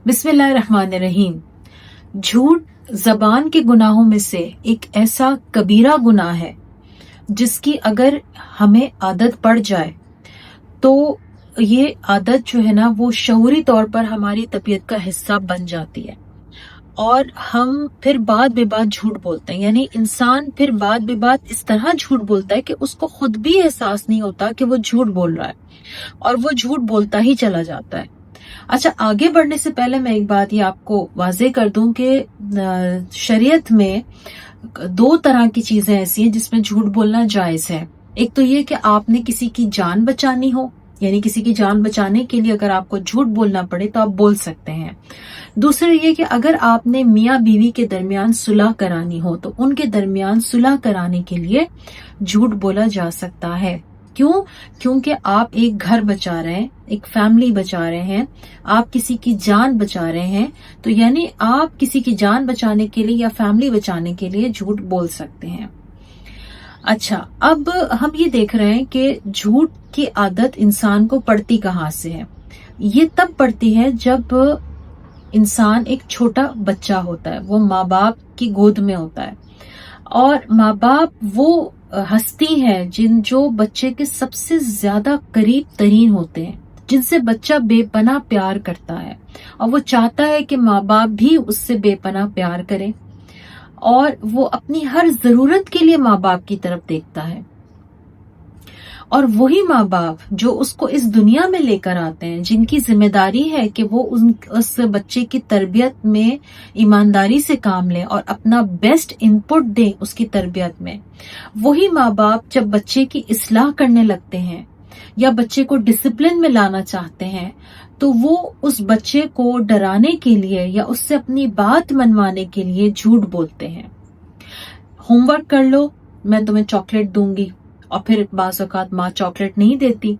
بسم اللہ الرحمن الرحیم۔ جھوٹ زبان کے گناہوں میں سے ایک ایسا کبیرہ گناہ ہے جس کی اگر ہمیں عادت پڑ جائے تو یہ عادت جو ہے نا وہ شعوری طور پر ہماری طبیعت کا حصہ بن جاتی ہے، اور ہم پھر بات بے بات جھوٹ بولتے ہیں۔ یعنی انسان پھر بات بے بات اس طرح جھوٹ بولتا ہے کہ اس کو خود بھی احساس نہیں ہوتا کہ وہ جھوٹ بول رہا ہے، اور وہ جھوٹ بولتا ہی چلا جاتا ہے۔ اچھا، آگے بڑھنے سے پہلے میں ایک بات یہ آپ کو واضح کر دوں کہ شریعت میں دو طرح کی چیزیں ایسی ہیں جس میں جھوٹ بولنا جائز ہے۔ ایک تو یہ کہ آپ نے کسی کی جان بچانی ہو، یعنی کسی کی جان بچانے کے لیے اگر آپ کو جھوٹ بولنا پڑے تو آپ بول سکتے ہیں۔ دوسرا یہ کہ اگر آپ نے میاں بیوی کے درمیان صلح کرانی ہو تو ان کے درمیان صلح کرانے کے لیے جھوٹ بولا جا سکتا ہے۔ کیوں؟ کیونکہ آپ ایک گھر بچا رہے ہیں، ایک فیملی بچا رہے ہیں، آپ کسی کی جان بچا رہے ہیں، تو یعنی آپ کسی کی جان بچانے کے لیے یا فیملی بچانے کے لیے جھوٹ بول سکتے ہیں۔ اچھا، اب ہم یہ دیکھ رہے ہیں کہ جھوٹ کی عادت انسان کو پڑتی کہاں سے ہے۔ یہ تب پڑتی ہے جب انسان ایک چھوٹا بچہ ہوتا ہے، وہ ماں باپ کی گود میں ہوتا ہے، اور ماں باپ وہ ہستی ہے جو بچے کے سب سے زیادہ قریب ترین ہوتے ہیں، جن سے بچہ بے پناہ پیار کرتا ہے، اور وہ چاہتا ہے کہ ماں باپ بھی اس سے بے پناہ پیار کریں، اور وہ اپنی ہر ضرورت کے لیے ماں باپ کی طرف دیکھتا ہے۔ اور وہی ماں باپ جو اس کو اس دنیا میں لے کر آتے ہیں، جن کی ذمہ داری ہے کہ وہ اس بچے کی تربیت میں ایمانداری سے کام لیں اور اپنا بیسٹ انپٹ دیں اس کی تربیت میں، وہی ماں باپ جب بچے کی اصلاح کرنے لگتے ہیں یا بچے کو ڈسپلن میں لانا چاہتے ہیں تو وہ اس بچے کو ڈرانے کے لیے یا اس سے اپنی بات منوانے کے لیے جھوٹ بولتے ہیں۔ ہوم ورک کر لو، میں تمہیں چاکلیٹ دوں گی، اور پھر بعض اوقات ماں چاکلیٹ نہیں دیتی۔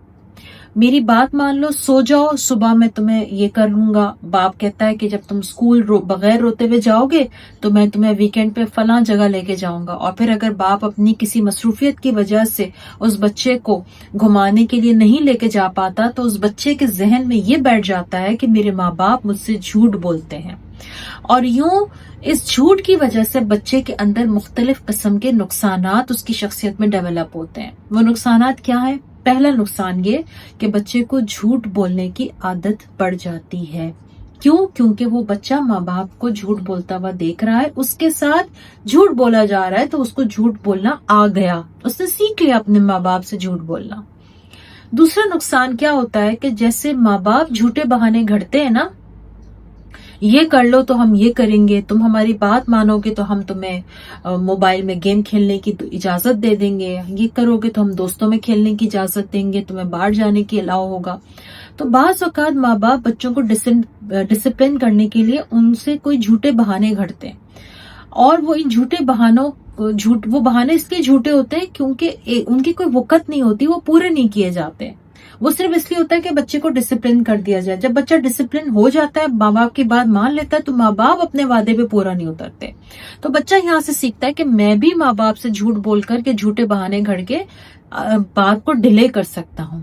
میری بات مان لو، سو جاؤ، صبح میں تمہیں یہ کر لوں گا۔ باپ کہتا ہے کہ جب تم اسکول بغیر روتے ہوئے جاؤ گے تو میں تمہیں ویکینڈ پہ فلاں جگہ لے کے جاؤں گا، اور پھر اگر باپ اپنی کسی مصروفیت کی وجہ سے اس بچے کو گھمانے کے لیے نہیں لے کے جا پاتا تو اس بچے کے ذہن میں یہ بیٹھ جاتا ہے کہ میرے ماں باپ مجھ سے جھوٹ بولتے ہیں، اور یوں اس جھوٹ کی وجہ سے بچے کے اندر مختلف قسم کے نقصانات اس کی شخصیت میں ڈیولپ ہوتے ہیں۔ وہ نقصانات کیا ہیں؟ پہلا نقصان یہ کہ بچے کو جھوٹ بولنے کی عادت پڑ جاتی ہے۔ کیوں؟ کیونکہ وہ بچہ ماں باپ کو جھوٹ بولتا ہوا دیکھ رہا ہے، اس کے ساتھ جھوٹ بولا جا رہا ہے تو اس کو جھوٹ بولنا آ گیا، اس نے سیکھ لیا اپنے ماں باپ سے جھوٹ بولنا۔ دوسرا نقصان کیا ہوتا ہے کہ جیسے ماں باپ جھوٹے بہانے گھڑتے ہیں نا، یہ کر لو تو ہم یہ کریں گے، تم ہماری بات مانو گے تو ہم تمہیں موبائل میں گیم کھیلنے کی اجازت دے دیں گے، یہ کرو گے تو ہم دوستوں میں کھیلنے کی اجازت دیں گے، تمہیں باہر جانے کی الاؤ ہوگا۔ تو بعض اوقات ماں باپ بچوں کو ڈسپلن کرنے کے لیے ان سے کوئی جھوٹے بہانے گھڑتے ہیں، اور وہ ان جھوٹے بہانوں وہ بہانے اس لیے جھوٹے ہوتے ہیں کیونکہ ان کی کوئی وقت نہیں ہوتی، وہ پورے نہیں کیے جاتے۔ وہ صرف اس لیے ہوتا ہے کہ بچے کو ڈسپلن کر دیا جائے۔ جب بچہ ڈسپلن ہو جاتا ہے، ماں باپ کی بات مان لیتا ہے، تو ماں باپ اپنے وعدے پہ پورا نہیں اترتے۔ تو بچہ یہاں سے سیکھتا ہے کہ میں بھی ماں باپ سے جھوٹ بول کر کے جھوٹے بہانے گھڑ کے بات کو ڈیلے کر سکتا ہوں۔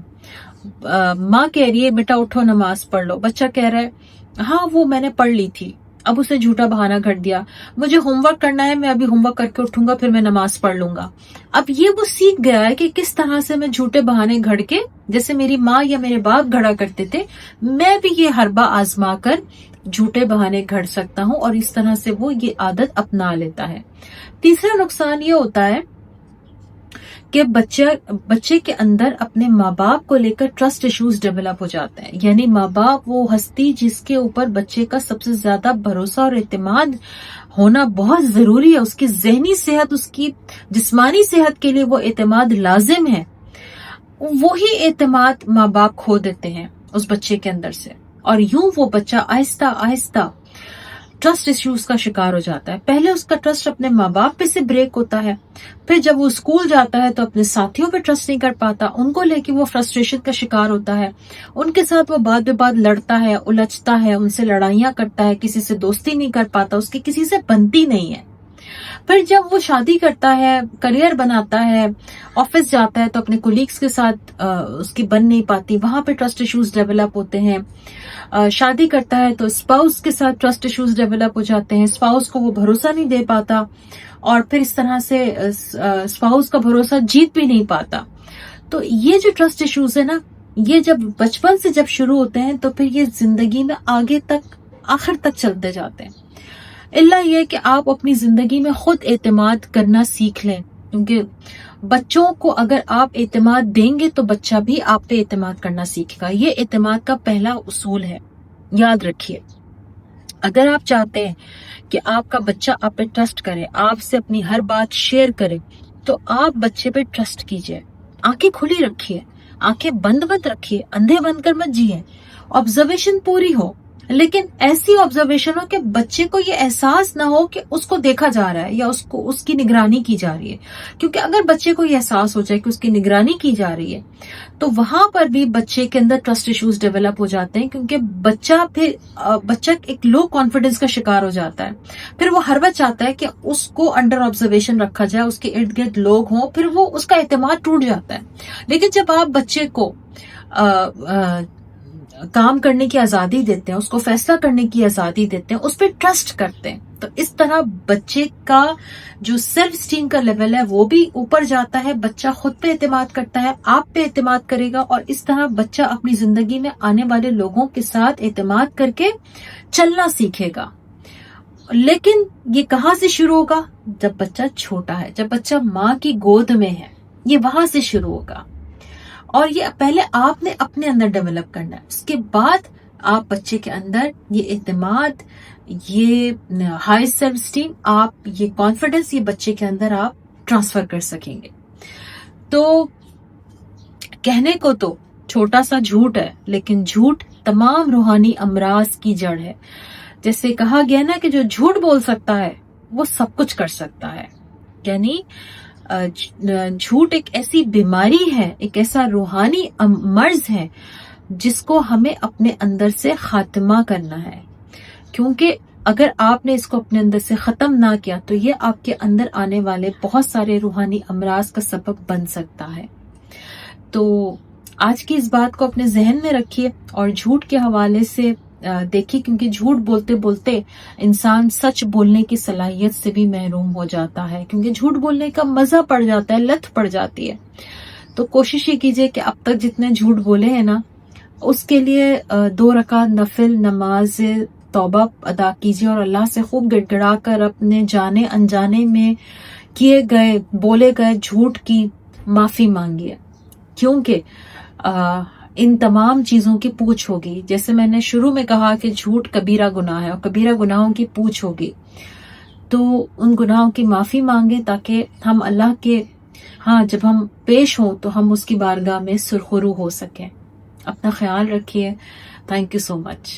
ماں کہہ رہی ہے بیٹا اٹھو نماز پڑھ لو، بچہ کہہ رہا ہے ہاں وہ میں نے پڑھ لی تھی، اب اسے جھوٹا بہانہ گھڑ دیا، مجھے ہوم ورک کرنا ہے، میں ابھی ہوم ورک کر کے اٹھوں گا پھر میں نماز پڑھ لوں گا۔ اب یہ وہ سیکھ گیا ہے کہ کس طرح سے میں جھوٹے بہانے گھڑ کے، جیسے میری ماں یا میرے باپ گھڑا کرتے تھے، میں بھی یہ حربہ آزما کر جھوٹے بہانے گھڑ سکتا ہوں، اور اس طرح سے وہ یہ عادت اپنا لیتا ہے۔ تیسرا نقصان یہ ہوتا ہے کہ بچے کے اندر اپنے ماں باپ کو لے کر ٹرسٹ ایشوز ڈیولپ ہو جاتے ہیں۔ یعنی ماں باپ وہ ہستی جس کے اوپر بچے کا سب سے زیادہ بھروسہ اور اعتماد ہونا بہت ضروری ہے، اس کی ذہنی صحت، اس کی جسمانی صحت کے لیے وہ اعتماد لازم ہے، وہی اعتماد ماں باپ کھو دیتے ہیں اس بچے کے اندر سے، اور یوں وہ بچہ آہستہ آہستہ ٹرسٹ ایشوز کا شکار ہو جاتا ہے۔ پہلے اس کا ٹرسٹ اپنے ماں باپ پہ سے بریک ہوتا ہے، پھر جب وہ اسکول جاتا ہے تو اپنے ساتھیوں پہ ٹرسٹ نہیں کر پاتا، ان کو لے کے وہ فرسٹریشن کا شکار ہوتا ہے، ان کے ساتھ وہ بات بے بات لڑتا ہے، الجھتا ہے، ان سے لڑائیاں کرتا ہے، کسی سے دوستی نہیں کر پاتا، اس کی کسی سے بنتی نہیں ہے۔ پھر جب وہ شادی کرتا ہے، کریئر بناتا ہے، آفس جاتا ہے تو اپنے کولیگز کے ساتھ اس کی بن نہیں پاتی، وہاں پہ ٹرسٹ ایشوز ڈیولپ ہوتے ہیں. شادی کرتا ہے تو اسپاؤس کے ساتھ ٹرسٹ ایشوز ڈیولپ ہو جاتے ہیں، اسپاؤس کو وہ بھروسہ نہیں دے پاتا اور پھر اس طرح سے اسپاؤس کا بھروسہ جیت بھی نہیں پاتا. تو یہ جو ٹرسٹ ایشوز ہے نا، یہ جب بچپن سے جب شروع ہوتے ہیں تو پھر یہ زندگی میں آگے تک آخر تک چلتے جاتے ہیں. اللہ یہ کہ آپ اپنی زندگی میں خود اعتماد کرنا سیکھ لیں، کیونکہ بچوں کو اگر آپ اعتماد دیں گے تو بچہ بھی آپ پہ اعتماد کرنا سیکھے گا. یہ اعتماد کا پہلا اصول ہے، یاد رکھیے. اگر آپ چاہتے ہیں کہ آپ کا بچہ آپ پہ ٹرسٹ کرے، آپ سے اپنی ہر بات شیئر کرے، تو آپ بچے پہ ٹرسٹ کیجئے. آنکھیں کھلی رکھیے، آنکھیں بند مت رکھیے، اندھے بند کر مت جیئے. آبزرویشن پوری ہو، لیکن ایسی آبزرویشن ہو کہ بچے کو یہ احساس نہ ہو کہ اس کو دیکھا جا رہا ہے یا اس کی نگرانی کی جا رہی ہے. کیونکہ اگر بچے کو یہ احساس ہو جائے کہ اس کی نگرانی کی جا رہی ہے تو وہاں پر بھی بچے کے اندر ٹرسٹ ایشوز ڈیولپ ہو جاتے ہیں، کیونکہ بچہ ایک لو کانفیڈنس کا شکار ہو جاتا ہے. پھر وہ ہر وقت چاہتا ہے کہ اس کو انڈر آبزرویشن رکھا جائے، اس کے ارد گرد لوگ ہوں، پھر وہ اس کا اعتماد ٹوٹ جاتا ہے. لیکن جب آپ بچے کو کام کرنے کی آزادی دیتے ہیں، اس کو فیصلہ کرنے کی آزادی دیتے ہیں، اس پہ ٹرسٹ کرتے ہیں، تو اس طرح بچے کا جو سیلف اسٹیم کا لیول ہے وہ بھی اوپر جاتا ہے. بچہ خود پہ اعتماد کرتا ہے، آپ پہ اعتماد کرے گا، اور اس طرح بچہ اپنی زندگی میں آنے والے لوگوں کے ساتھ اعتماد کر کے چلنا سیکھے گا. لیکن یہ کہاں سے شروع ہوگا؟ جب بچہ چھوٹا ہے، جب بچہ ماں کی گود میں ہے، یہ وہاں سے شروع ہوگا. اور یہ پہلے آپ نے اپنے اندر ڈیولپ کرنا ہے، اس کے بعد آپ بچے کے اندر یہ اعتماد، یہ ہائی سیلف اسٹیم، آپ یہ کانفیڈنس، یہ بچے کے اندر آپ ٹرانسفر کر سکیں گے. تو کہنے کو تو چھوٹا سا جھوٹ ہے، لیکن جھوٹ تمام روحانی امراض کی جڑ ہے. جیسے کہا گیا نا کہ جو جھوٹ بول سکتا ہے وہ سب کچھ کر سکتا ہے. یعنی جھوٹ ایک ایسی بیماری ہے، ایک ایسا روحانی مرض ہے جس کو ہمیں اپنے اندر سے خاتمہ کرنا ہے. کیونکہ اگر آپ نے اس کو اپنے اندر سے ختم نہ کیا تو یہ آپ کے اندر آنے والے بہت سارے روحانی امراض کا سبب بن سکتا ہے. تو آج کی اس بات کو اپنے ذہن میں رکھیے اور جھوٹ کے حوالے سے دیکھیے، کیونکہ جھوٹ بولتے بولتے انسان سچ بولنے کی صلاحیت سے بھی محروم ہو جاتا ہے، کیونکہ جھوٹ بولنے کا مزہ پڑ جاتا ہے، لت پڑ جاتی ہے. تو کوشش یہ کیجئے کہ اب تک جتنے جھوٹ بولے ہیں نا، اس کے لیے 2 رکعت نفل نماز توبہ ادا کیجئے اور اللہ سے خوب گڑ گڑا کر اپنے جانے انجانے میں کیے گئے بولے گئے جھوٹ کی معافی مانگیے. کیونکہ ان تمام چیزوں کی پوچھ ہوگی. جیسے میں نے شروع میں کہا کہ جھوٹ کبیرہ گناہ ہے اور کبیرہ گناہوں کی پوچھ ہوگی. تو ان گناہوں کی معافی مانگے تاکہ ہم اللہ کے جب ہم پیش ہوں تو ہم اس کی بارگاہ میں سرخرو ہو سکیں. اپنا خیال رکھیے. Thank you so much.